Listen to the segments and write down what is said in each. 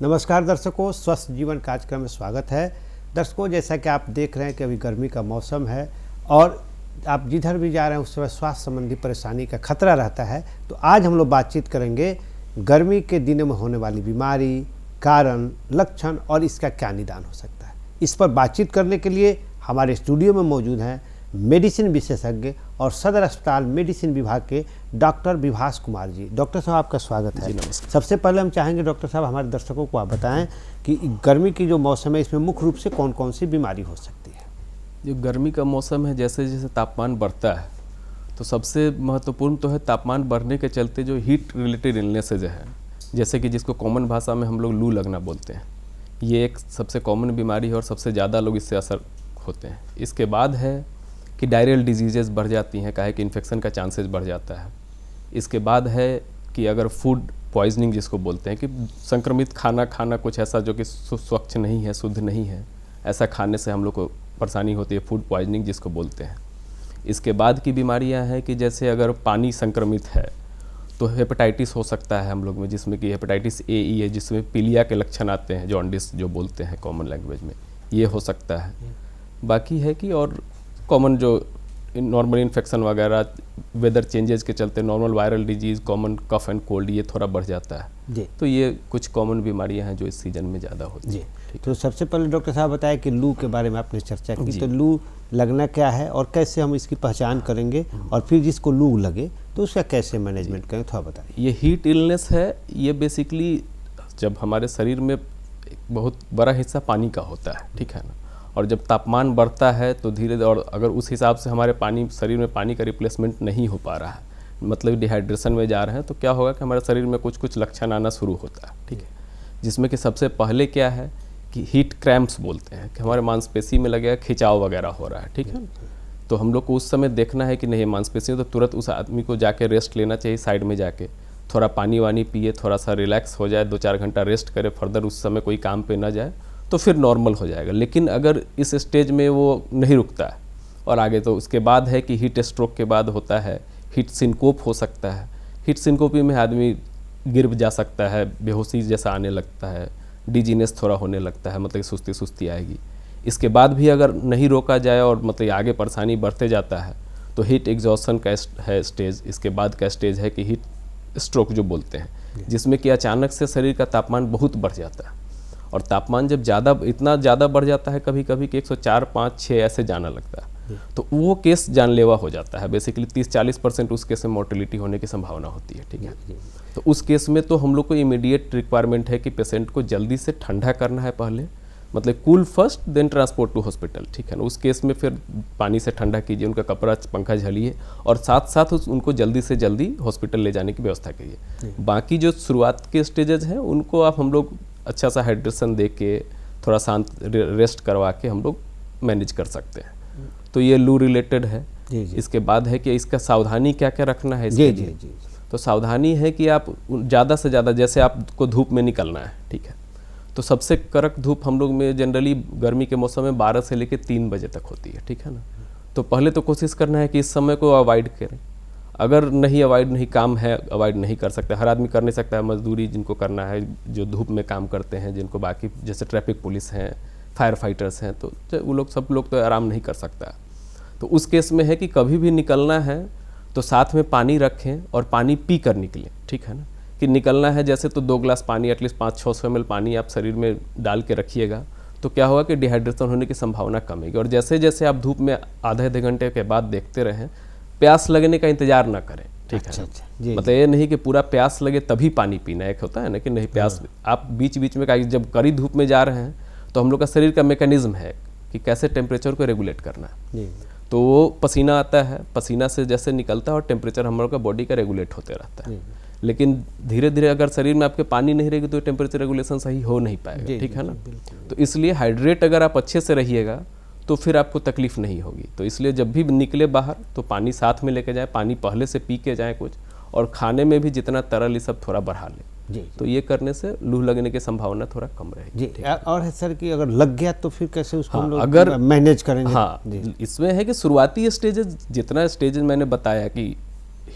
नमस्कार दर्शकों, स्वस्थ जीवन कार्यक्रम में स्वागत है। दर्शकों, जैसा कि आप देख रहे हैं कि अभी गर्मी का मौसम है और आप जिधर भी जा रहे हैं उस समय स्वास्थ्य संबंधी परेशानी का खतरा रहता है। तो आज हम लोग बातचीत करेंगे गर्मी के दिनों में होने वाली बीमारी, कारण, लक्षण और इसका क्या निदान हो सकता है। इस पर बातचीत करने के लिए हमारे स्टूडियो में मौजूद हैं मेडिसिन विशेषज्ञ और सदर अस्पताल मेडिसिन विभाग के डॉक्टर विभास कुमार जी। डॉक्टर साहब, आपका स्वागत है। नमस्कार। सबसे पहले हम चाहेंगे डॉक्टर साहब, हमारे दर्शकों को आप बताएं कि गर्मी की जो मौसम है इसमें मुख्य रूप से कौन कौन सी बीमारी हो सकती है। जो गर्मी का मौसम है, जैसे जैसे तापमान बढ़ता है तो सबसे महत्वपूर्ण तो है तापमान बढ़ने के चलते जो हीट रिलेटेड इलनेसेज है, जैसे कि जिसको कॉमन भाषा में हम लोग लू लगना बोलते हैं। ये एक सबसे कॉमन बीमारी है और सबसे ज़्यादा लोग इससे असर होते हैं। इसके बाद है कि डायरियल डिजीजेस बढ़ जाती हैं, काहे कि इन्फेक्शन का चांसेस बढ़ जाता है। इसके बाद है कि अगर फूड पॉइजनिंग जिसको बोलते हैं कि संक्रमित खाना खाना कुछ ऐसा जो कि स्वच्छ नहीं है, शुद्ध नहीं है, ऐसा खाने से हम लोग को परेशानी होती है, फूड पॉइजनिंग जिसको बोलते हैं। इसके बाद की बीमारियां हैं कि जैसे अगर पानी संक्रमित है तो हेपेटाइटिस हो सकता है हम लोग में, जिसमें कि हेपेटाइटिस ए ई है, जिसमें पीलिया के लक्षण आते हैं, जॉन्डिस जो बोलते हैं कॉमन लैंग्वेज में, ये हो सकता है। बाकी है कि और कॉमन जो नॉर्मल इन्फेक्शन वगैरह वेदर चेंजेस के चलते normal viral disease, common cough and cold, ये थोड़ा बढ़ जाता है जी। तो ये कुछ कॉमन बीमारियां हैं जो इस सीजन में ज़्यादा होती जी। हैं। तो सबसे पहले डॉक्टर साहब बताएं कि लू के बारे में आपने चर्चा की, तो लू लगना क्या है और कैसे हम इसकी पहचान करेंगे, और फिर जिसको लू लगे तो उसका कैसे मैनेजमेंट करें, थोड़ा बताइए। ये हीट इलनेस है, ये बेसिकली जब हमारे शरीर में एक बहुत बड़ा हिस्सा पानी का होता है, ठीक है ना, और जब तापमान बढ़ता है तो धीरे धीरे, और अगर उस हिसाब से हमारे शरीर में पानी का रिप्लेसमेंट नहीं हो पा रहा है, मतलब डिहाइड्रेशन में जा रहे हैं, तो क्या होगा कि हमारे शरीर में कुछ कुछ लक्षण आना शुरू होता है, ठीक है। जिसमें कि सबसे पहले क्या है कि हीट क्रैम्प्स बोलते हैं कि हमारे मांसपेशी में लगेगा खिंचाव वगैरह हो रहा है, ठीक है। तो हम लोग को उस समय देखना है कि नहीं मांसपेशी, तो तुरंत उस आदमी को जाके रेस्ट लेना चाहिए, साइड में जाके थोड़ा पानी वानी पिए, थोड़ा सा रिलैक्स हो जाए, 2-4 घंटा रेस्ट करे, फर्दर उस समय कोई काम पे ना जाए तो फिर नॉर्मल हो जाएगा। लेकिन अगर इस स्टेज में वो नहीं रुकता है और आगे, तो उसके बाद है कि हीट स्ट्रोक के बाद होता है हीट सिनकोप हो सकता है। हीट सिनकोपी में आदमी गिर जा सकता है, बेहोशी जैसा आने लगता है, डिजीनेस थोड़ा होने लगता है, मतलब सुस्ती सुस्ती आएगी। इसके बाद भी अगर नहीं रोका जाए और मतलब आगे परेशानी बढ़ते जाता है तो हीट एग्जॉशन का है स्टेज। इसके बाद का स्टेज है कि हीट स्ट्रोक जो बोलते हैं, जिसमें कि अचानक से शरीर का तापमान बहुत बढ़ जाता है, और तापमान जब इतना ज़्यादा बढ़ जाता है कभी कभी कि 104, 5, 6 ऐसे जाना लगता है, तो वो केस जानलेवा हो जाता है। बेसिकली 30-40% उस केस में मोर्टेलिटी होने की संभावना होती है, ठीक है। तो उस केस में तो हम लोग को इमीडिएट रिक्वायरमेंट है कि पेशेंट को जल्दी से ठंडा करना है पहले, मतलब cool first then transport to hospital, ठीक है ना। उस केस में फिर पानी से ठंडा कीजिए, उनका कपड़ा पंखा झलिए, और साथ साथ उनको जल्दी से जल्दी हॉस्पिटल ले जाने की व्यवस्था कीजिए। बाकी जो शुरुआत के स्टेजेस हैं उनको आप हम लोग अच्छा सा हाइड्रेशन दे के, थोड़ा शांत रेस्ट करवा के हम लोग मैनेज कर सकते हैं। तो ये लू रिलेटेड है। जी जी। इसके बाद है कि इसका सावधानी क्या क्या रखना है जी इसके जी लिए। जी। तो सावधानी है कि आप ज़्यादा से ज़्यादा, जैसे आपको धूप में निकलना है, ठीक है, तो सबसे कड़क धूप हम लोग में जनरली गर्मी के मौसम में 12 से लेकर 3 बजे तक होती है, ठीक है ना। तो पहले तो कोशिश करना है कि इस समय को अवॉइड करें। अगर नहीं काम है, अवॉइड नहीं कर सकते, हर आदमी कर नहीं सकता है, मजदूरी जिनको करना है, जो धूप में काम करते हैं, जिनको बाकी जैसे ट्रैफिक पुलिस हैं, फायर फाइटर्स हैं, तो वो लोग सब लोग तो आराम नहीं कर सकता। तो उस केस में है कि कभी भी निकलना है तो साथ में पानी रखें और पानी पी कर निकलें, ठीक है ना। कि निकलना है जैसे तो 2 ग्लास पानी, एटलीस्ट 500-600 ml पानी आप शरीर में डाल के रखिएगा, तो क्या होगा कि डिहाइड्रेशन होने की संभावना कमेगी। और जैसे जैसे आप धूप में आधे घंटे के बाद देखते रहें, प्यास लगने का इंतजार ना करें, ठीक है। जी। मतलब ये नहीं कि पूरा प्यास लगे तभी पानी पीना, एक होता है ना कि नहीं प्यास, आप बीच बीच में जब कड़ी धूप में जा रहे हैं तो हम लोग का शरीर का मैकेनिज्म है कि कैसे टेम्परेचर को रेगुलेट करना है। तो वो पसीना आता है, पसीना से जैसे निकलता है और टेम्परेचर हम लोग का बॉडी का रेगुलेट होते रहता है। लेकिन धीरे धीरे अगर शरीर में आपके पानी नहीं रहेगी तो टेम्परेचर रेगुलेशन सही हो नहीं पाएगा, ठीक है ना। तो इसलिए हाइड्रेट अगर आप अच्छे से रहिएगा तो फिर आपको तकलीफ नहीं होगी। तो इसलिए जब भी निकले बाहर तो पानी साथ में लेके जाए, पानी पहले से पी के जाए कुछ, और खाने में भी जितना तरल ये सब थोड़ा बढ़ा लें। जी। तो ये करने से लू लगने की संभावना थोड़ा कम रहेगी। जी। और है सर कि अगर लग गया तो फिर कैसे उसको हम लोग अगर मैनेज करेंगे। हाँ, इसमें है कि शुरुआती स्टेजेस, जितना स्टेजेस मैंने बताया कि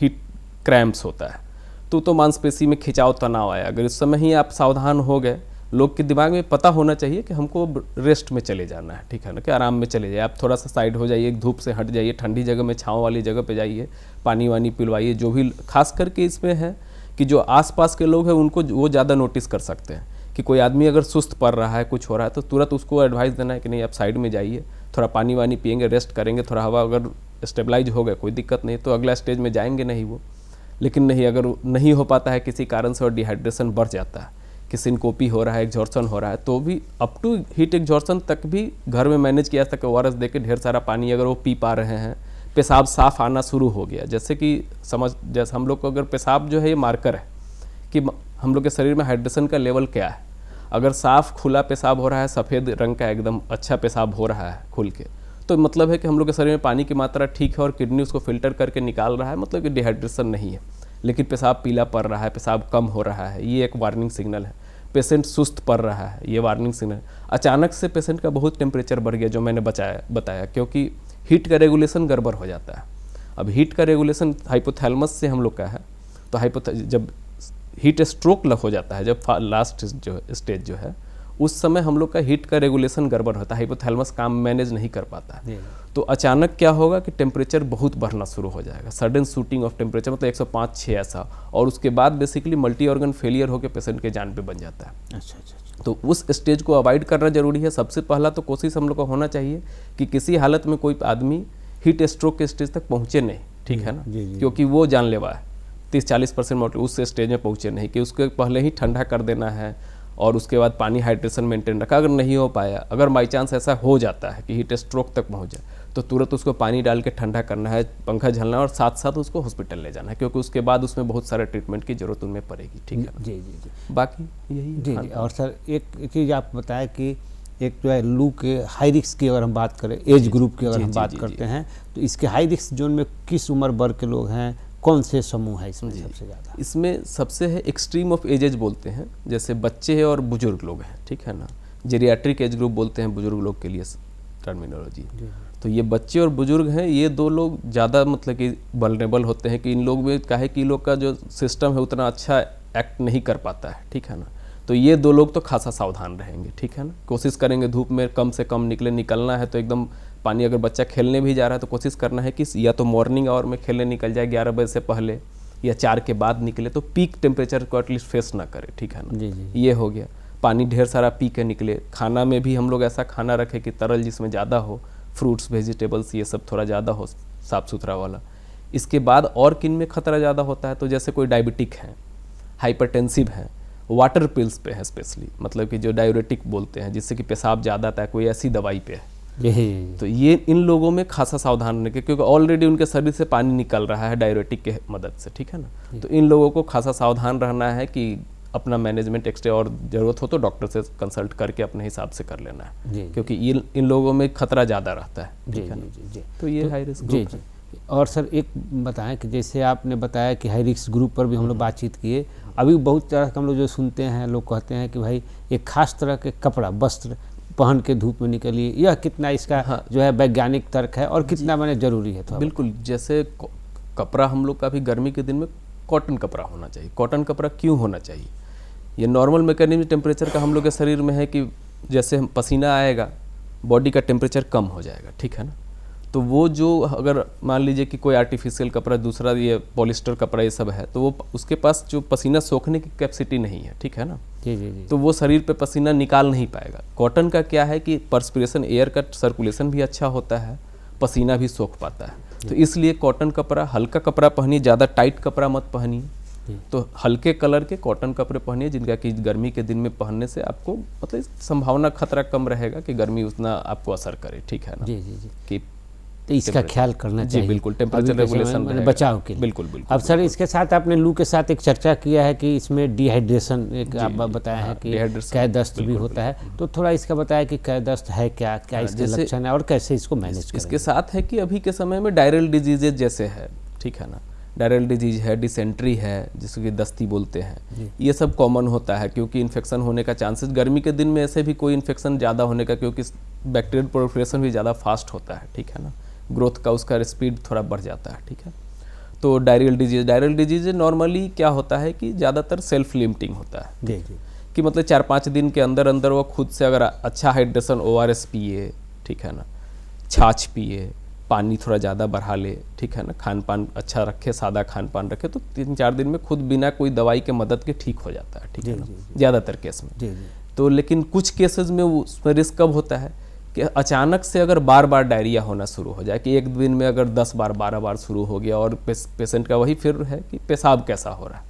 हीट क्रैम्प्स होता है तो मांसपेशी में खिंचाव तनाव आया, अगर इस समय ही आप सावधान हो गए लोग के दिमाग में पता होना चाहिए कि हमको रेस्ट में चले जाना है, ठीक है ना, कि आराम में चले जाइए, आप थोड़ा सा साइड हो जाइए, धूप से हट जाइए, ठंडी जगह में छाँव वाली जगह पे जाइए, पानी वानी पिलवाइए। जो भी खास करके इसमें है कि जो आसपास के लोग हैं उनको वो ज़्यादा नोटिस कर सकते हैं कि कोई आदमी अगर सुस्त पड़ रहा है, कुछ हो रहा है, तो तुरंत उसको एडवाइस देना है कि नहीं आप साइड में जाइए, थोड़ा पानी वानी पियेंगे, रेस्ट करेंगे, थोड़ा हवा अगर स्टेबलाइज हो गया कोई दिक्कत नहीं, तो अगला स्टेज में जाएंगे नहीं वो। लेकिन नहीं, अगर नहीं हो पाता है किसी कारण से और डिहाइड्रेशन बढ़ जाता है, कि सिनकोपी हो रहा है, एग्जॉर्सन हो रहा है, तो भी अप टू हीट एग्जॉर्सन तक भी घर में मैनेज किया जा सकता है। ORS दे के ढेर सारा पानी अगर वो पी पा रहे हैं, पेशाब साफ आना शुरू हो गया, जैसे हम लोग को अगर पेशाब जो है ये मार्कर है कि हम लोग के शरीर में हाइड्रेशन का लेवल क्या है। अगर साफ खुला पेशाब हो रहा है, सफ़ेद रंग का एकदम अच्छा पेशाब हो रहा है खुल के, तो मतलब है कि हम लोग के शरीर में पानी की मात्रा ठीक है और किडनी उसको फिल्टर करके निकाल रहा है, मतलब कि डिहाइड्रेशन नहीं है। लेकिन पेशाब पीला पड़ रहा है, पेशाब कम हो रहा है, ये एक वार्निंग सिग्नल है। पेशेंट सुस्त पड़ रहा है, ये वार्निंग सिग्नल है। अचानक से पेशेंट का बहुत टेम्परेचर बढ़ गया, जो मैंने बताया, क्योंकि हीट का रेगुलेशन गड़बड़ हो जाता है। अब हीट का रेगुलेशन हाइपोथैलेमस से हम लोग का है, तो जब हीट स्ट्रोक हो जाता है, जब लास्ट स्टेज जो है, उस समय हम लोग का हीट का रेगुलेशन गड़बड़ होता है, हाइपोथैलेमस काम मैनेज नहीं कर पाता है। तो अचानक क्या होगा कि टेम्परेचर बहुत बढ़ना शुरू हो जाएगा, सडन शूटिंग ऑफ टेम्परेचर, मतलब 105-6 ऐसा, और उसके बाद बेसिकली मल्टी ऑर्गन फेलियर होकर पेशेंट के जान पे बन जाता है। अच्छा। तो उस स्टेज को अवॉइड करना जरूरी है। सबसे पहला तो कोशिश हम लोग को होना चाहिए कि किसी हालत में कोई आदमी हीट स्ट्रोक के स्टेज तक पहुँचे नहीं, ठीक है ना, क्योंकि वो जानलेवा है। 30-40% मॉडल उस स्टेज में पहुँचे नहीं, कि उसके पहले ही ठंडा कर देना है और उसके बाद पानी हाइड्रेशन मेंटेन रखा। अगर नहीं हो पाया, अगर बाई चांस ऐसा हो जाता है कि हीट स्ट्रोक तक पहुँच जाए, तो तुरंत उसको पानी डाल के ठंडा करना है, पंखा झलना है, और साथ साथ उसको हॉस्पिटल ले जाना है, क्योंकि उसके बाद उसमें बहुत सारे ट्रीटमेंट की जरूरत उनमें पड़ेगी, ठीक है। जी। बाकी यही है। जी। और सर एक चीज़ आप बताया कि एक जो है लू के हाई रिस्क की अगर हम बात करें, एज ग्रुप की अगर हम बात करते हैं, तो इसके हाई रिस्क जोन में किस उम्र वर्ग के लोग हैं, कौन से समूह है इसमें सबसे ज़्यादा? इसमें सबसे है एक्सट्रीम ऑफ एजेज बोलते हैं, जैसे बच्चे हैं और बुजुर्ग लोग हैं, ठीक है ना। जेरियाट्रिक एज ग्रुप बोलते हैं बुजुर्ग लोग के लिए टर्मिनोलॉजी। तो ये बच्चे और बुजुर्ग हैं, ये दो लोग ज़्यादा मतलब कि वल्नरेबल होते हैं, कि इन लोग में काहे कि लोग का जो सिस्टम है उतना अच्छा एक्ट नहीं कर पाता है, ठीक है ना। तो ये दो लोग तो खासा सावधान रहेंगे, ठीक है ना। कोशिश करेंगे धूप में कम से कम निकलना है तो एकदम पानी, अगर बच्चा खेलने भी जा रहा है तो कोशिश करना है कि या तो मॉर्निंग आवर में खेलने निकल जाए 11 बजे से पहले, या 4 के बाद निकले, तो पीक टेम्परेचर को एटलीस्ट फेस ना करे, ठीक है ना। जी। ये हो गया। पानी ढेर सारा पी के निकले। खाना में भी हम लोग ऐसा खाना रखें कि तरल जिसमें ज़्यादा हो, फ्रूट्स वेजिटेबल्स ये सब थोड़ा ज़्यादा हो, साफ़ सुथरा वाला। इसके बाद और किन में खतरा ज़्यादा होता है, तो जैसे कोई डायबिटिक है, हाइपरटेंसिव है, वाटर पिल्स पे है स्पेशली, मतलब कि जो डायरेटिक बोलते हैं, जिससे कि पेशाब ज़्यादा आता है, कोई ऐसी दवाई पे है, तो ये इन लोगों में खासा सावधान रहने के, क्योंकि ऑलरेडी उनके शरीर से पानी निकल रहा है डायरेटिक के मदद से, ठीक है ना। तो इन लोगों को खासा सावधान रहना है कि अपना मैनेजमेंट एक्स्ट्रा, और ज़रूरत हो तो डॉक्टर से कंसल्ट करके अपने हिसाब से कर लेना है, क्योंकि इन लोगों में खतरा ज़्यादा रहता है, ठीक है ना। तो ये हाई रिस्क ग्रुप है। और सर एक बताएं कि जैसे आपने बताया कि हाई रिस्क ग्रुप पर भी हम लोग बातचीत किए, अभी बहुत तरह के हम लोग जो सुनते हैं, लोग कहते हैं कि भाई एक खास तरह के कपड़ा वस्त्र पहन के धूप में निकलिए, यह कितना इसका जो है वैज्ञानिक तर्क है और कितना मैंने जरूरी है? बिल्कुल, जैसे कपड़ा हम लोग का भी गर्मी के दिन में कॉटन कपड़ा होना चाहिए। कॉटन कपड़ा क्यों होना चाहिए? ये नॉर्मल मैकेनिज्म टेम्परेचर का हम लोग के शरीर में है कि जैसे हम पसीना आएगा, बॉडी का टेम्परेचर कम हो जाएगा, ठीक है ना। तो वो जो अगर मान लीजिए कि कोई आर्टिफिशियल कपड़ा, दूसरा ये पॉलिस्टर कपड़ा, ये सब है, तो वो उसके पास जो पसीना सोखने की कैपेसिटी नहीं है, ठीक है ना। जी। तो वो शरीर पे पसीना निकाल नहीं पाएगा। कॉटन का क्या है कि पर्सपिरेशन, एयर का सर्कुलेशन भी अच्छा होता है, पसीना भी सोख पाता है। तो इसलिए कॉटन कपड़ा, हल्का कपड़ा पहनिए, ज़्यादा टाइट कपड़ा मत पहनिए। तो हल्के कलर के कॉटन कपड़े पहनिए, जिनका कि गर्मी के दिन में पहनने से आपको मतलब संभावना खतरा कम रहेगा कि गर्मी उतना आपको असर करे, ठीक है ना। जी। कि तो इसका ख्याल करना चाहिए। बिल्कुल, टेम्परेचर रेगुलेशन बचाव के लिए। बिल्कुल। अब सर इसके साथ आपने लू के साथ एक चर्चा किया है कि इसमें डिहाइड्रेशन एक आप बताया है कि कै दस्त भी होता है, तो थोड़ा इसका बताया कि कै दस्त है क्या इसके लक्षण है और कैसे इसको मैनेज करें? इसके साथ है कि अभी के समय में डायरल डिजीजेज जैसे है, ठीक है ना, डायरल डिजीज है, डिसेंट्री है, जिसको कि दस्ती बोलते हैं, ये सब कॉमन होता है, क्योंकि इन्फेक्शन होने का चांसेस गर्मी के दिन में ऐसे भी कोई इन्फेक्शन ज़्यादा होने का, क्योंकि बैक्टीरियल प्रोलिफरेशन भी ज़्यादा फास्ट होता है, ठीक है ना, ग्रोथ का उसका स्पीड थोड़ा बढ़ जाता है, ठीक है। तो डायरल डिजीज नॉर्मली क्या होता है कि ज़्यादातर सेल्फ लिमिटिंग होता है, जी। कि मतलब 4-5 दिन के अंदर अंदर वो खुद से अगर अच्छा हाइड्रेशन ORS पिए, ठीक है ना, छाछ पिए, पानी थोड़ा ज़्यादा बढ़ा ले, ठीक है ना, खान पान अच्छा रखे, सादा खान पान रखे, तो 3-4 दिन में खुद बिना कोई दवाई के मदद के ठीक हो जाता है, ठीक है ना, ज़्यादातर केस में। तो लेकिन कुछ केसेस में उसमें रिस्क कब होता है कि अचानक से अगर बार बार डायरिया होना शुरू हो जाए, कि एक दिन में अगर 10 बार 12 बार शुरू हो गया, और पेशेंट का वही फिर है कि पेशाब कैसा हो रहा है।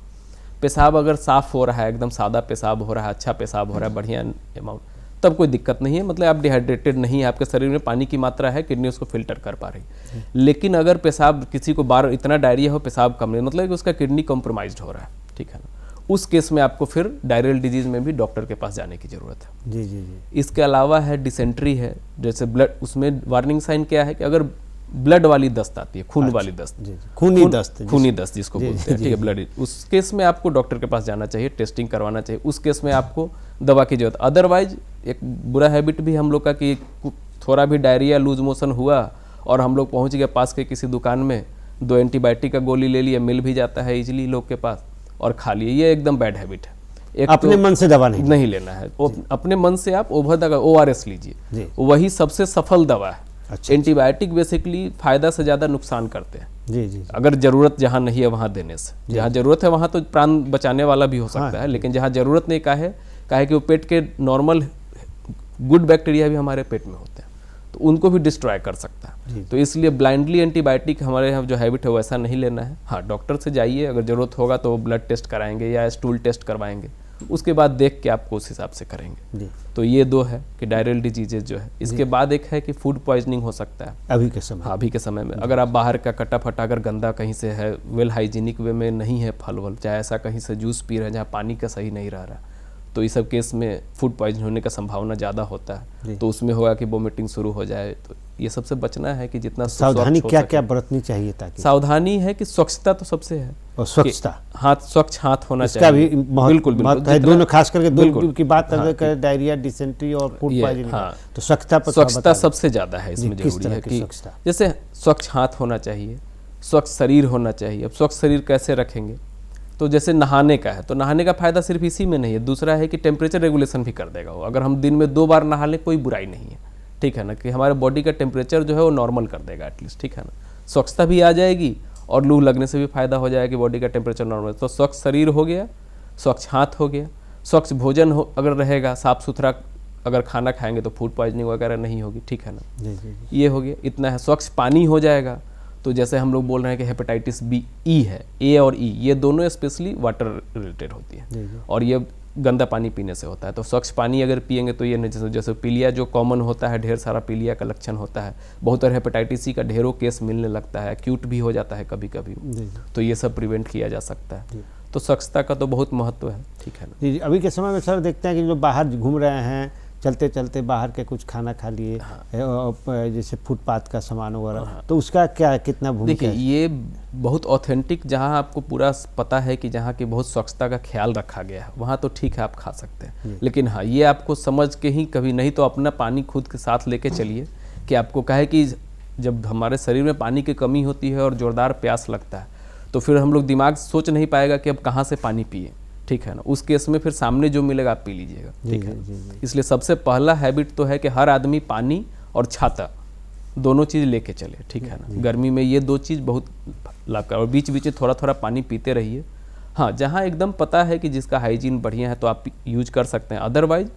पेशाब अगर साफ़ हो रहा है, एकदम सादा पेशाब हो रहा है, अच्छा पेशाब हो रहा है, बढ़िया अमाउंट, तब कोई दिक्कत नहीं है, मतलब आप डिहाइड्रेटेड नहीं है, आपके शरीर में पानी की मात्रा है, किडनी उसको फिल्टर कर पा रही है। लेकिन अगर पेशाब किसी को बार इतना डायरिया हो, पेशाब कम नहीं, मतलब कि उसका किडनी कॉम्प्रोमाइज्ड हो रहा है, ठीक है ना, उस केस में आपको फिर डायरियल डिजीज में भी डॉक्टर के पास जाने की ज़रूरत है। जी जी जी। इसके अलावा है डिसेंट्री है, जैसे ब्लड, उसमें वार्निंग साइन क्या है कि अगर ब्लड वाली दस्त आती है, खून वाली दस्त, खूनी दस्त, खूनी दस्त जिसको बोलते हैं, ठीक है, ब्लड, उस केस में आपको डॉक्टर के पास जाना चाहिए, टेस्टिंग करवाना चाहिए, उस केस में आपको दवा की जरूरत। अदरवाइज एक बुरा हैबिट भी हम लोग का कि थोड़ा भी डायरिया, लूज मोशन हुआ और हम लोग पहुंच गए पास के किसी दुकान में, 2 एंटीबायोटिक का गोली ले लिया, मिल भी जाता है इजीली लोग के पास, और खा लिए, ये एकदम बैड हैबिट है। एक अपने मन से दवा नहीं लेना है, अपने मन से आप ओवर द ORS लीजिए, वही सबसे सफल दवा है। अच्छा, एंटीबायोटिक बेसिकली फायदा से ज़्यादा नुकसान करते हैं। जी जी। अगर जरूरत जहाँ नहीं है वहाँ देने से, जहाँ जरूरत है वहाँ तो प्राण बचाने वाला भी हो सकता है, लेकिन जहाँ जरूरत नहीं का है कि वो पेट के नॉर्मल गुड बैक्टीरिया भी हमारे पेट में होते हैं, तो उनको भी डिस्ट्रॉय कर सकता है। तो इसलिए ब्लाइंडली एंटीबायोटिक हमारे यहाँ जो हैबिट है वैसा नहीं लेना है। हाँ, डॉक्टर से जाइए, अगर जरूरत होगा तो ब्लड टेस्ट कराएंगे या स्टूल टेस्ट करवाएंगे, उसके बाद देख के आपको उस हिसाब से करेंगे। तो ये 2 है कि डायरियल डिजीजेज जो है। इसके बाद एक है कि फूड पॉइजनिंग हो सकता है अभी के समय। हाँ, अभी के समय में अगर आप बाहर का कटा फटा अगर गंदा कहीं से है, वेल हाइजीनिक वे में नहीं है फल वल, चाहे ऐसा कहीं से जूस पी रहे हैं जहाँ पानी का सही नहीं रह रहा, तो इस सब केस में फूड पॉइजन होने का संभावना ज़्यादा होता है। तो उसमें होगा कि वोमिटिंग शुरू हो जाए। तो ये सबसे बचना है कि जितना सावधानी क्या क्या बरतनी चाहिए, ताकि सावधानी है कि स्वच्छता तो सबसे है, और स्वच्छता, हाथ स्वच्छ हाथ होना इसका चाहिए, भी बिल्कुल है, दोनों, खास करके दो की बात करें, डायरिया, डिसेंट्री और फूड पॉइजनिंग, तो स्वच्छता सबसे ज़्यादा है इसमें जरूरी है कि जैसे स्वच्छ हाथ होना चाहिए, स्वच्छ शरीर होना चाहिए। अब स्वच्छ शरीर कैसे रखेंगे, तो जैसे नहाने का है, तो नहाने का फायदा सिर्फ इसी में नहीं है, दूसरा है कि टेम्परेचर रेगुलेशन भी कर देगा वो। अगर हम दिन में 2 बार नहा लें कोई बुराई नहीं है, ठीक है ना, कि हमारे बॉडी का टेम्परेचर जो है वो नॉर्मल कर देगा एटलीस्ट, ठीक है ना, स्वच्छता भी आ जाएगी और लू लगने से भी फायदा हो जाएगा कि बॉडी का टेम्परेचर नॉर्मल। तो स्वच्छ शरीर हो गया, स्वच्छ हाथ हो गया, स्वच्छ भोजन हो अगर रहेगा, साफ सुथरा अगर खाना खाएंगे तो फूड पॉइजनिंग वगैरह नहीं होगी, ठीक है ना, ये हो गया, इतना है। स्वच्छ पानी हो जाएगा, तो जैसे हम लोग बोल रहे हैं कि हेपेटाइटिस बी ई है, ए और ई, ये दोनों स्पेशली वाटर रिलेटेड होती है, और ये गंदा पानी पीने से होता है। तो स्वच्छ पानी अगर पिएंगे तो ये जैसे पीलिया जो कॉमन होता है, ढेर सारा पीलिया का लक्षण होता है, बहुत सारे हेपेटाइटिस सी का ढेरों केस मिलने लगता है, एक्यूट भी हो जाता है कभी कभी, तो ये सब प्रिवेंट किया जा सकता है। तो स्वच्छता का तो बहुत महत्व है, ठीक है ना। जी, अभी के समय में सर देखते हैं कि जो बाहर घूम रहे हैं, चलते चलते बाहर के कुछ खाना खा लिए, जैसे फुटपाथ का सामान वगैरह, तो उसका क्या कितना भूमिका है? देखिए, ये बहुत ऑथेंटिक, जहाँ आपको पूरा पता है कि जहाँ की बहुत स्वच्छता का ख्याल रखा गया है, वहाँ तो ठीक है आप खा सकते हैं। लेकिन हाँ, ये आपको समझ के ही कभी, नहीं तो अपना पानी खुद के साथ लेके चलिए, कि आपको कहे कि जब हमारे शरीर में पानी की कमी होती है और जोरदार प्यास लगता है, तो फिर हम लोग दिमाग सोच नहीं पाएगा कि अब कहाँ से पानी पिए, ठीक है ना। उस केस में फिर सामने जो मिलेगा आप पी लीजिएगा, ठीक है। इसलिए सबसे पहला हैबिट तो है कि हर आदमी पानी और छाता दोनों चीज़ लेके चले, ठीक है ना। गर्मी में ये 2 चीज़ बहुत लाभकारी, और बीच बीच में थोड़ा थोड़ा पानी पीते रहिए। हाँ, जहाँ एकदम पता है कि जिसका हाइजीन बढ़िया है तो आप यूज कर सकते हैं, अदरवाइज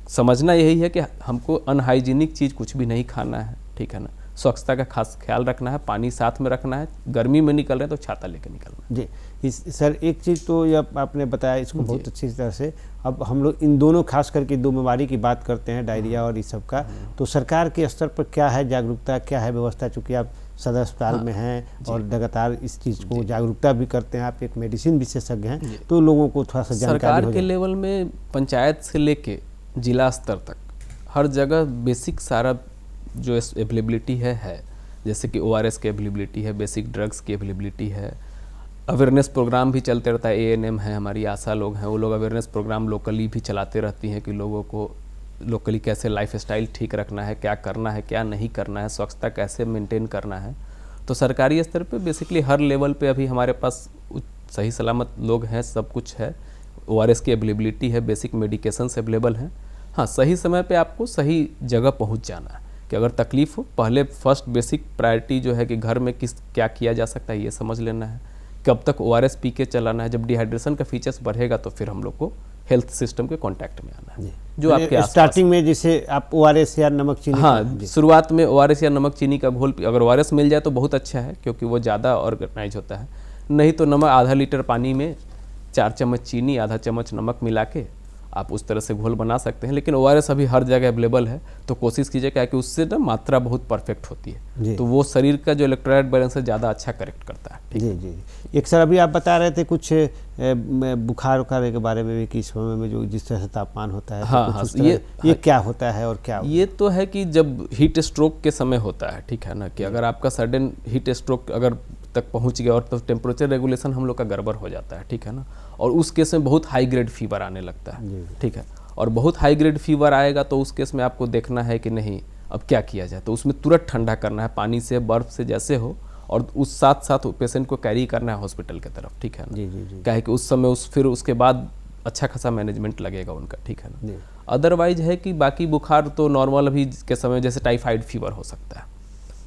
समझना यही है कि हमको अनहाइजीनिक चीज़ कुछ भी नहीं खाना है, ठीक है ना। स्वच्छता का खास ख्याल रखना है, पानी साथ में रखना है, गर्मी में निकल रहे हैं तो छाता लेकर निकलना है। जी, सर एक चीज़ तो ये आपने बताया इसको बहुत अच्छी तरह से। अब हम लोग इन दोनों, खास करके 2 बीमारी की बात करते हैं, डायरिया और इस सब का, तो सरकार के स्तर पर क्या है जागरूकता, क्या है व्यवस्था? चूँकि आप सदर अस्पताल में हैं और लगातार इस चीज़ को जागरूकता भी करते हैं, आप एक मेडिसिन विशेषज्ञ हैं, तो लोगों को थोड़ा सा जानकारी सरकार के लेवल में पंचायत से लेके जिला स्तर तक हर जगह बेसिक सारा जो अवेलेबिलिटी है, जैसे कि ORS की अवेलेबिलिटी है, बेसिक ड्रग्स की अवेलेबिलिटी है, अवेयरनेस प्रोग्राम भी चलते रहता है। ANM है, हमारी आशा लोग हैं, वो लोग अवेयरनेस प्रोग्राम लोकली भी चलाते रहती हैं कि लोगों को लोकली कैसे लाइफ स्टाइल ठीक रखना है, क्या करना है, क्या नहीं करना है, स्वच्छता कैसे मेंटेन करना है। तो सरकारी स्तर पे बेसिकली हर लेवल पे अभी हमारे पास सही सलामत लोग हैं, सब कुछ है। ORS की अवेलेबिलिटी है, बेसिक मेडिकेशंस अवेलेबल हैं। हाँ, सही समय पे आपको सही जगह पहुंच जाना है कि अगर तकलीफ हो, पहले फर्स्ट बेसिक प्रायोरिटी जो है कि घर में क्या किया जा सकता है ये समझ लेना है, कब तक ORS पी के चलाना है। जब डिहाइड्रेशन का फीचर्स बढ़ेगा तो फिर हम लोग को हेल्थ सिस्टम के कांटेक्ट में आना है, जो आपके आसपास। स्टार्टिंग में जैसे आप ORS या नमक चीनी, हाँ, शुरुआत में ORS या नमक चीनी का घोल, अगर ORS मिल जाए तो बहुत अच्छा है क्योंकि वो ज़्यादा ऑर्गेनाइज होता है। नहीं तो नमक, आधा लीटर पानी में 4 चम्मच चीनी, आधा चम्मच नमक मिला के आप उस तरह से घोल बना सकते हैं। लेकिन ORS अभी हर जगह अवेलेबल है, तो कोशिश कीजिए क्या कि उससे ना मात्रा बहुत परफेक्ट होती है, तो वो शरीर का जो इलेक्ट्रोलाइट बैलेंस है ज़्यादा अच्छा करेक्ट करता है। जी जी। एक सर अभी आप बता रहे थे कुछ बुखार उखार के बारे में भी कि इस समय में जो जिस तरह से तापमान होता है, हाँ, तो हाँ, ये क्या होता है और क्या? ये तो है कि जब हीट स्ट्रोक के समय होता है, ठीक है ना, कि अगर आपका सडन हीट स्ट्रोक अगर तक पहुंच गया और तो टेम्परेचर रेगुलेशन हम लोग का गड़बड़ हो जाता है, ठीक है ना, और उस केस में बहुत हाई ग्रेड फीवर आने लगता है, ठीक है। और बहुत हाई ग्रेड फीवर आएगा तो उस केस में आपको देखना है कि नहीं अब क्या किया जाए, तो उसमें तुरंत ठंडा करना है, पानी से, बर्फ से जैसे हो, और उस साथ साथ पेशेंट को कैरी करना है हॉस्पिटल की तरफ, ठीक है ना। क्या है कि उस समय फिर उसके बाद अच्छा खासा मैनेजमेंट लगेगा उनका, ठीक है ना। अदरवाइज है कि बाकी बुखार तो नॉर्मल अभी के समय जैसे टाइफाइड फीवर हो सकता है।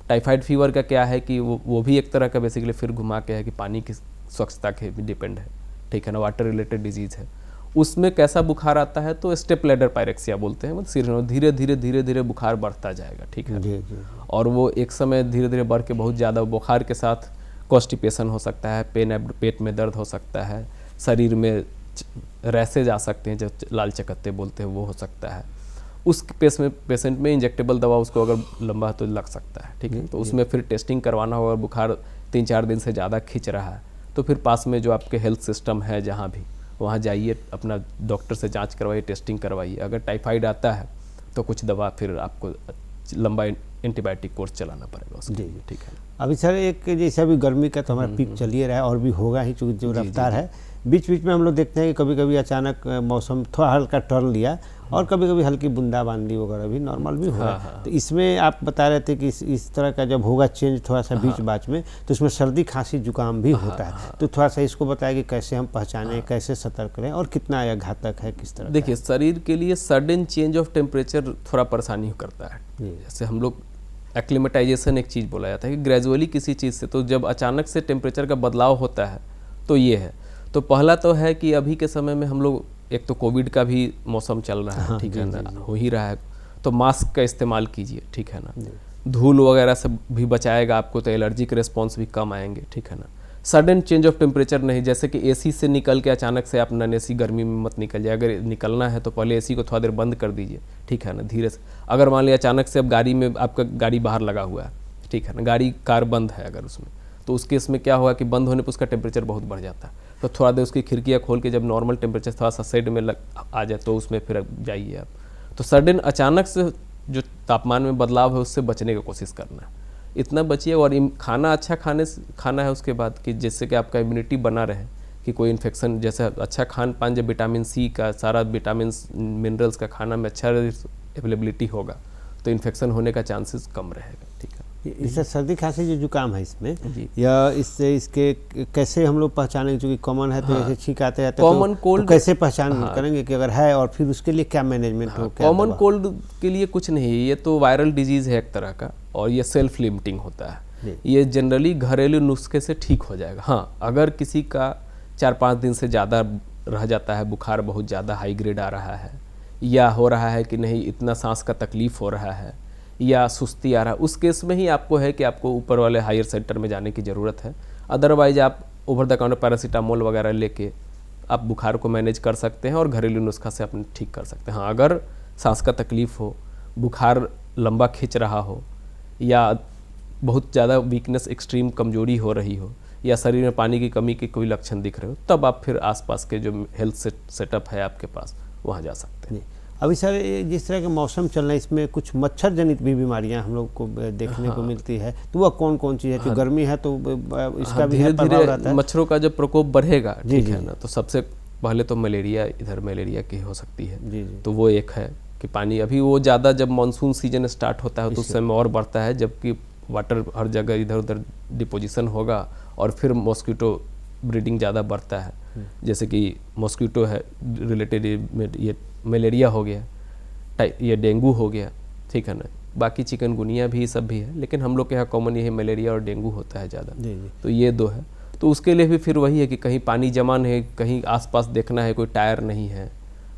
टाइफाइड फीवर का क्या है कि वो भी एक तरह का बेसिकली फिर घुमा के है कि पानी की स्वच्छता के भी डिपेंड है, ठीक है ना, वाटर रिलेटेड डिजीज़ है। उसमें कैसा बुखार आता है तो स्टेप लैडर पायरेक्सिया बोलते हैं, मतलब सिर धीरे धीरे धीरे धीरे बुखार बढ़ता जाएगा, ठीक है। जी। और वो एक समय धीरे धीरे बढ़ के बहुत ज़्यादा बुखार के साथ कॉन्स्टिपेशन हो सकता है, पेट में दर्द हो सकता है, शरीर में रैसेज आ सकते हैं जो लाल चकत्ते बोलते हैं वो हो सकता है। उस पेशेंट में इंजेक्टेबल दवा उसको अगर लंबा तो लग सकता है, ठीक है। तो उसमें फिर टेस्टिंग करवाना होगा, बुखार 3-4 दिन से ज़्यादा खींच रहा है तो फिर पास में जो आपके हेल्थ सिस्टम है जहाँ भी, वहाँ जाइए, अपना डॉक्टर से जांच करवाइए, टेस्टिंग करवाइए। अगर टाइफाइड आता है तो कुछ दवा फिर आपको लंबा एंटीबायोटिक कोर्स चलाना पड़ेगा उसके लिए, ठीक है। अभी सर एक जैसे अभी गर्मी का तो हमारा पीक चलिए रहा है और भी होगा ही, चूँकि जो रफ्तार है, बीच बीच में हम लोग देखते हैं कि कभी कभी अचानक मौसम थोड़ा हल्का टर्न लिया और कभी कभी हल्की बूंदाबांदी वगैरह भी नॉर्मल भी हो रहा है। तो इसमें आप बता रहे थे कि इस तरह का जब होगा चेंज थोड़ा सा बीच बाच में, तो इसमें सर्दी खांसी जुकाम भी होता है। तो थोड़ा सा इसको बताया कि कैसे हम पहचानें, कैसे सतर्क रहें और कितना यह घातक है, किस तरह? देखिए, शरीर के लिए सडन चेंज ऑफ टेम्परेचर थोड़ा परेशानी करता है। जैसे हम लोग एक्लिमेटाइजेशन एक चीज़ बोला जाता है कि ग्रेजुअली किसी चीज़ से, तो जब अचानक से टेम्परेचर का बदलाव होता है तो ये है। तो पहला तो है कि अभी के समय में हम लोग, एक तो कोविड का भी मौसम चल रहा है, ठीक है ना, हो ही रहा है, तो मास्क का इस्तेमाल कीजिए, ठीक है ना। धूल वगैरह से भी बचाएगा आपको, तो एलर्जिक रिस्पॉन्स भी कम आएंगे, ठीक है ना। सडन चेंज ऑफ टेम्परेचर नहीं, जैसे कि एसी से निकल के अचानक से आप नॉन एसी गर्मी में मत निकल जाए। अगर निकलना है तो पहले एसी को थोड़ा देर बंद कर दीजिए, ठीक है ना, धीरे से। अगर मान लिया अचानक से अब गाड़ी में, आपका गाड़ी बाहर लगा हुआ है, ठीक है ना, कार बंद है अगर उसमें, तो उस केस में क्या होगा कि बंद होने पर उसका टेम्परेचर बहुत बढ़ जाता है। तो थोड़ा देर उसकी खिड़कियाँ खोल के जब नॉर्मल टेम्परेचर थोड़ा सा साइड में आ जाए तो उसमें फिर जाइए आप। तो सडन अचानक से जो तापमान में बदलाव है उससे बचने की कोशिश करना है, इतना बचिए। और खाना अच्छा खाना है उसके बाद, कि जिससे कि आपका इम्यूनिटी बना रहे, कि कोई इन्फेक्शन, जैसे अच्छा खान पान, जब विटामिन सी का, सारा विटामिन मिनरल्स का खाना में अच्छा अवेलेबिलिटी होगा तो इन्फेक्शन होने का चांसेस कम रहेगा, ठीक है। इससे सर्दी खांसी जो जुकाम है इसमें, या इससे इसके कैसे हम लोग पहचानेंगे, क्योंकि कॉमन है तो ऐसे छींक आते रहते हैं, कॉमन कोल्ड तो कैसे पहचान करेंगे कि अगर है, और फिर उसके लिए क्या मैनेजमेंट हो? कॉमन कोल्ड के लिए कुछ नहीं है, ये तो वायरल डिजीज़ है एक तरह का, और ये सेल्फ लिमिटिंग होता है। ये जनरली घरेलू नुस्खे से ठीक हो जाएगा। हाँ, अगर किसी का 4-5 दिन से ज़्यादा रह जाता है, बुखार बहुत ज़्यादा हाई ग्रेड आ रहा है, या हो रहा है कि नहीं इतना सांस का तकलीफ़ हो रहा है, या सुस्ती आ रहा है, उस केस में ही आपको है कि आपको ऊपर वाले हायर सेंटर में जाने की ज़रूरत है। अदरवाइज आप ओवर द काउंटर पैरासीटामोल वगैरह लेके आप बुखार को मैनेज कर सकते हैं और घरेलू नुस्खा से अपने ठीक कर सकते हैं। हाँ, अगर सांस का तकलीफ़ हो, बुखार लंबा खिंच रहा हो, या बहुत ज़्यादा वीकनेस, एक्सट्रीम कमजोरी हो रही हो, या शरीर में पानी की कमी के कोई लक्षण दिख रहे हो, तब आप फिर आसपास के जो हेल्थ सेटअप है आपके पास, वहाँ जा सकते हैं। अभी सर जिस तरह का मौसम चल रहा है, इसमें कुछ मच्छर जनित भी बीमारियां हम लोग को देखने को मिलती है, तो वह कौन कौन चीज़ है? तो गर्मी है तो इसका भी धीरे प्रभाव रहता है। मच्छरों का जब प्रकोप बढ़ेगा, ठीक है ना, तो सबसे पहले तो मलेरिया, इधर मलेरिया की हो सकती है। तो वो एक है कि पानी, अभी वो ज़्यादा जब मानसून सीजन स्टार्ट होता है तो उस समय और बढ़ता है, जबकि वाटर हर जगह इधर उधर डिपोजिशन होगा और फिर मॉस्किटो ब्रीडिंग ज़्यादा बढ़ता है, जैसे कि मॉस्किटो है रिलेटेड, ये मलेरिया हो गया, ये डेंगू हो गया, ठीक है ना, बाकी चिकनगुनिया भी सब भी है, लेकिन हम लोग के यहाँ कॉमन ये मलेरिया और डेंगू होता है ज़्यादा। तो ये दो है। तो उसके लिए भी फिर वही है कि कहीं पानी जमा नहीं, कहीं आसपास देखना है कोई टायर नहीं है,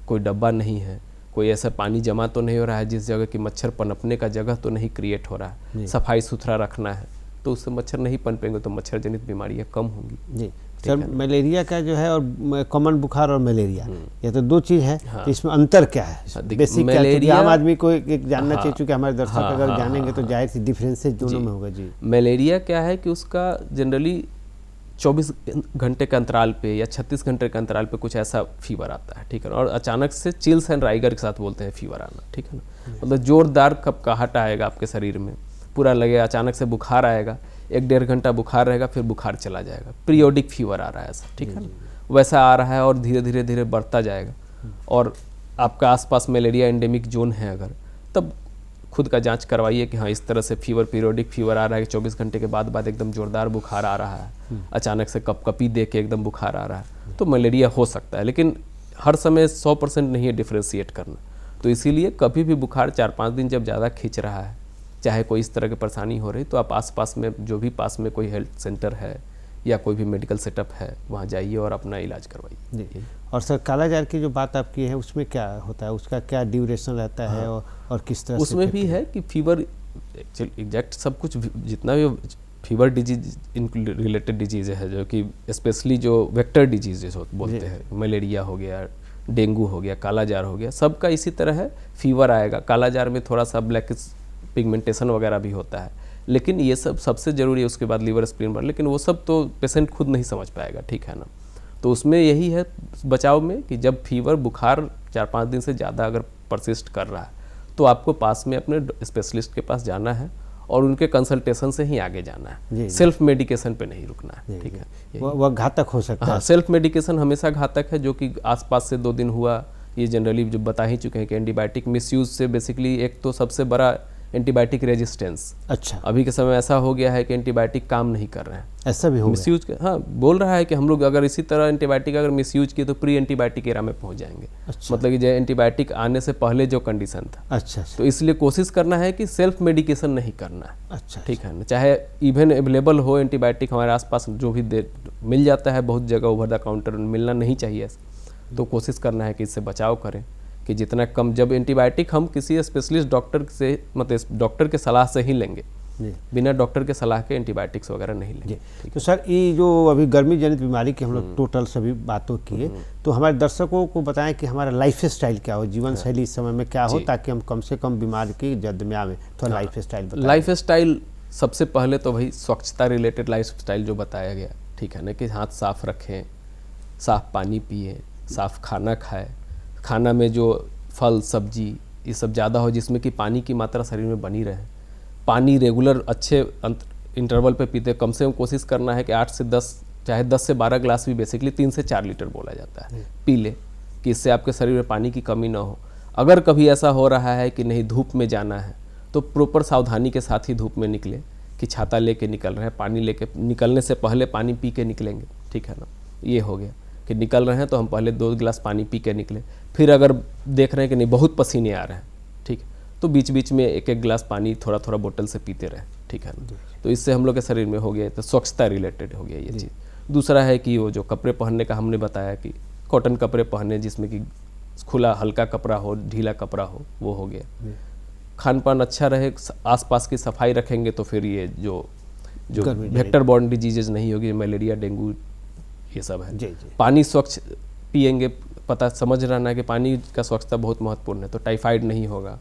कोई डब्बा नहीं है, कोई ऐसा पानी जमा तो नहीं हो रहा है जिस जगह कि मच्छर पनपने का जगह तो नहीं क्रिएट हो रहा है, सफाई सुथरा रखना है, तो उससे मच्छर नहीं पनपेंगे तो मच्छर जनित बीमारियाँ कम होंगी। जी सर, मलेरिया का जो है और कॉमन बुखार और मलेरिया, ये तो दो चीज़ है। हाँ। तो इसमें अंतर क्या है? बेसिक मलेरिया आम आदमी को एक जानना हाँ, चाहिए, चूँकि हमारे दर्शक हाँ, अगर हाँ, जानेंगे तो हाँ, जाहिर सी डिफरेंसेस दोनों में होगा। जी, मलेरिया क्या है कि उसका जनरली 24 घंटे के अंतराल पे या 36 घंटे के अंतराल पे कुछ ऐसा फीवर आता है, ठीक है ना, और अचानक से चिल्स एंड राइगर के साथ बोलते हैं फीवर आना, ठीक है ना, मतलब जोरदार कपकहाहट आएगा आपके शरीर में, पूरा लगेगा, अचानक से बुखार आएगा, 1-1.5 घंटा बुखार रहेगा, फिर बुखार चला जाएगा, पीरियोडिक फीवर आ रहा है ऐसा, ठीक है ना, वैसा आ रहा है और धीरे धीरे धीरे बढ़ता जाएगा। और आपका आसपास मलेरिया एंडेमिक जोन है अगर, तब खुद का जांच करवाइए कि हाँ इस तरह से फीवर, पीरियोडिक फीवर आ रहा है कि 24 घंटे के बाद एकदम जोरदार बुखार आ रहा है, अचानक से कपकपी दे के एकदम बुखार आ रहा है, तो मलेरिया हो सकता है। लेकिन हर समय 100% नहीं है डिफ्रेंशिएट करना, तो इसीलिए कभी भी बुखार 4-5 दिन जब ज़्यादा खींच रहा है, चाहे कोई इस तरह की परेशानी हो रही, तो आप आसपास में जो भी पास में कोई हेल्थ सेंटर है या कोई भी मेडिकल सेटअप है वहाँ जाइए और अपना इलाज करवाइए। जी। और सर कालाजार की जो बात आप की है उसमें क्या होता है, उसका क्या ड्यूरेशन रहता है? और किस तरह उसमें भी है कि फीवर एग्जैक्ट सब कुछ जितना भी फीवर डिजीज रिलेटेड डिजीज है, जो कि स्पेशली जो वेक्टर डिजीज बोलते हैं, मलेरिया हो गया, डेंगू हो गया, कालाजार हो गया, सबका इसी तरह है, फीवर आएगा। कालाजार में थोड़ा सा ब्लैक पिगमेंटेशन वगैरह भी होता है, लेकिन ये सब सबसे ज़रूरी है, उसके बाद लीवर स्प्लीन पर, लेकिन वो सब तो पेशेंट खुद नहीं समझ पाएगा, ठीक है ना। तो उसमें यही है बचाव में कि जब फीवर बुखार 4-5 दिन से ज़्यादा अगर परसिस्ट कर रहा है तो आपको पास में अपने स्पेशलिस्ट के पास जाना है और उनके कंसल्टेशन से ही आगे जाना है, सेल्फ मेडिकेशन पे नहीं रुकना है, ठीक है। वह घातक हो सकता है। हाँ, सेल्फ मेडिकेशन हमेशा घातक है, जो कि आसपास से 2 दिन हुआ, ये जनरली जो बता ही चुके हैं कि एंटीबायोटिक मिसयूज से बेसिकली एक तो सबसे बड़ा एंटीबायोटिक रेजिस्टेंस। अच्छा, अभी के समय ऐसा हो गया है कि एंटीबायोटिक काम नहीं कर रहे हैं, ऐसा भी हो मिसयूज। हाँ, बोल रहा है कि हम लोग अगर इसी तरह एंटीबायोटिक अगर मिसयूज किए तो प्री एंटीबायोटिक एरा में पहुंच जाएंगे। अच्छा। मतलब कि जो एंटीबायोटिक आने से पहले जो कंडीशन था। अच्छा। तो इसलिए कोशिश करना है कि सेल्फ मेडिकेशन नहीं करना है। अच्छा, ठीक है ना, चाहे इवन अवेलेबल हो एंटीबायोटिक हमारे आसपास जो भी मिल जाता है, बहुत जगह ओवर द काउंटर मिलना नहीं चाहिए, तो कोशिश करना है कि इससे बचाव करें कि जितना कम, जब एंटीबायोटिक हम किसी स्पेशलिस्ट डॉक्टर से, मतलब डॉक्टर के सलाह से ही लेंगे, बिना डॉक्टर के सलाह के एंटीबायोटिक्स वगैरह नहीं लेंगे। तो सर ये जो अभी गर्मी जनित बीमारी की हम लोग टोटल सभी बातों की है, तो हमारे दर्शकों को बताएं कि हमारा लाइफ स्टाइल क्या हो, जीवन शैली इस समय में क्या हो, ताकि हम कम से कम बीमारी की जद में आवे। थोड़ा लाइफ स्टाइल बताएं। लाइफ स्टाइल सबसे पहले तो भाई स्वच्छता रिलेटेड लाइफ स्टाइल जो बताया गया, ठीक है ना, कि हाथ साफ रखें, साफ पानी पिए, साफ खाना खाएं, खाना में जो फल सब्जी ये सब ज़्यादा हो जिसमें कि पानी की मात्रा शरीर में बनी रहे, पानी रेगुलर अच्छे इंटरवल पे पीते, कम से कम कोशिश करना है कि 8 से 10, चाहे 10 से 12 ग्लास भी, बेसिकली 3 से 4 लीटर बोला जाता है, पी ले, कि इससे आपके शरीर में पानी की कमी ना हो। अगर कभी ऐसा हो रहा है कि नहीं धूप में जाना है तो प्रॉपर सावधानी के साथ ही धूप में निकले, कि छाता लेके निकल रहे हैं, पानी लेके निकलने से पहले पानी पी के निकलेंगे, ठीक है ना। ये हो गया कि निकल रहे हैं तो हम पहले 2 गिलास पानी पी के निकले, फिर अगर देख रहे हैं कि नहीं बहुत पसीने आ रहे हैं, ठीक, तो बीच बीच में 1-1 गिलास पानी थोड़ा थोड़ा बोतल से पीते रहे, ठीक है ना। तो इससे हम लोग के शरीर में हो गया, तो स्वच्छता रिलेटेड हो गया ये चीज़। दूसरा है कि वो जो कपड़े पहनने का हमने बताया कि कॉटन कपड़े पहने, जिसमें कि खुला हल्का कपड़ा हो, ढीला कपड़ा हो, वो हो गया। खान पान अच्छा रहे, आसपास की सफाई रखेंगे तो फिर ये जो वेक्टर बॉर्न डिजीजेज नहीं होगी, मलेरिया डेंगू ये सब है। पानी स्वच्छ पिएंगे, पता समझ रहना है कि पानी का स्वच्छता बहुत महत्वपूर्ण है, तो टाइफाइड नहीं होगा,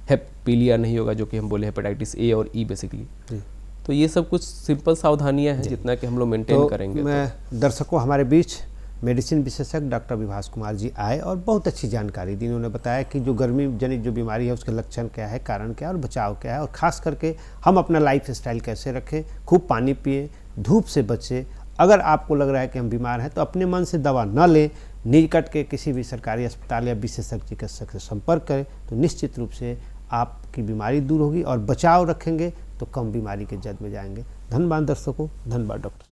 हेपीलिया नहीं होगा, जो कि हम बोले हेपेटाइटिस ए और ई बेसिकली। तो ये सब कुछ सिंपल सावधानियां हैं जितना कि हम लोग मेंटेन करेंगे। मैं दर्शकों, हमारे बीच मेडिसिन विशेषज्ञ डॉक्टर विभास कुमार जी आए और बहुत अच्छी जानकारी दी। उन्होंने बताया कि जो गर्मी जनित जो बीमारी है उसके लक्षण क्या है, कारण क्या है और बचाव क्या है, और ख़ास करके हम अपना लाइफ स्टाइल कैसे रखें, खूब पानी पिए, धूप से बचें। अगर आपको लग रहा है कि हम बीमार हैं तो अपने मन से दवा न लें, निकट के किसी भी सरकारी अस्पताल या विशेषज्ञ चिकित्सक से संपर्क करें, तो निश्चित रूप से आपकी बीमारी दूर होगी, और बचाव रखेंगे तो कम बीमारी के जद में जाएंगे। धन्यवाद दर्शकों, धन्यवाद डॉक्टर।